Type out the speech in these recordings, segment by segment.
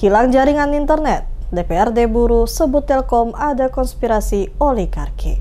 Hilang jaringan internet, DPRD buruh sebut Telkom ada konspirasi oligarki.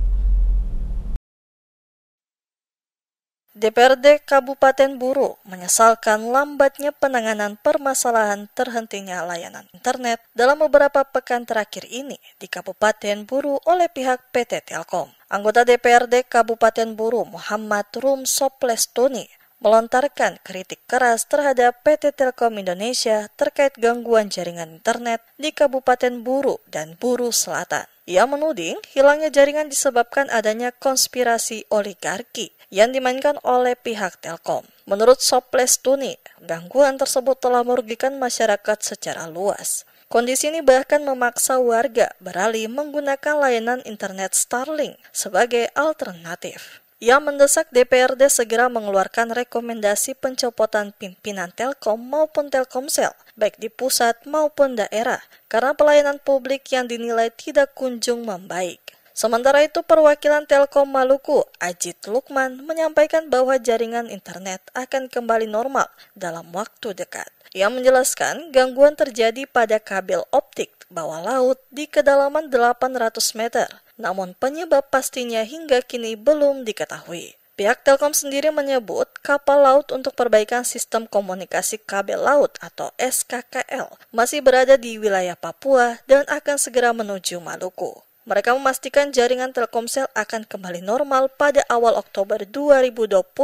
DPRD Kabupaten Buru menyesalkan lambatnya penanganan permasalahan terhentinya layanan internet dalam beberapa pekan terakhir ini di Kabupaten Buru oleh pihak PT Telkom. Anggota DPRD Kabupaten Buru Muhammad Rum Soplestuni melontarkan kritik keras terhadap PT Telkom Indonesia terkait gangguan jaringan internet di Kabupaten Buru dan Buru Selatan. Ia menuding hilangnya jaringan disebabkan adanya konspirasi oligarki yang dimainkan oleh pihak Telkom. Menurut Soplestuni, gangguan tersebut telah merugikan masyarakat secara luas. Kondisi ini bahkan memaksa warga beralih menggunakan layanan internet Starlink sebagai alternatif. Ia mendesak DPRD segera mengeluarkan rekomendasi pencopotan pimpinan Telkom maupun Telkomsel, baik di pusat maupun daerah, karena pelayanan publik yang dinilai tidak kunjung membaik. Sementara itu, perwakilan Telkom Maluku, Ajit Lukman, menyampaikan bahwa jaringan internet akan kembali normal dalam waktu dekat. Ia menjelaskan gangguan terjadi pada kabel optik bawah laut di kedalaman 800 meter, namun penyebab pastinya hingga kini belum diketahui. Pihak Telkom sendiri menyebut kapal laut untuk perbaikan sistem komunikasi kabel laut atau SKKL masih berada di wilayah Papua dan akan segera menuju Maluku. Mereka memastikan jaringan Telkomsel akan kembali normal pada awal Oktober 2025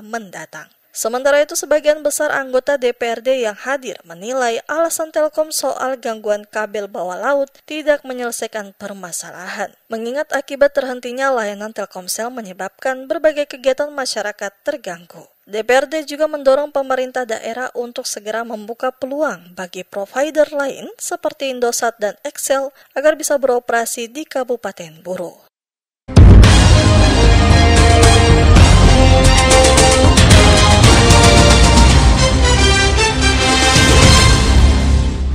mendatang. Sementara itu, sebagian besar anggota DPRD yang hadir menilai alasan Telkom soal gangguan kabel bawah laut tidak menyelesaikan permasalahan. Mengingat akibat terhentinya layanan Telkomsel menyebabkan berbagai kegiatan masyarakat terganggu. DPRD juga mendorong pemerintah daerah untuk segera membuka peluang bagi provider lain seperti Indosat dan Excel agar bisa beroperasi di Kabupaten Buru.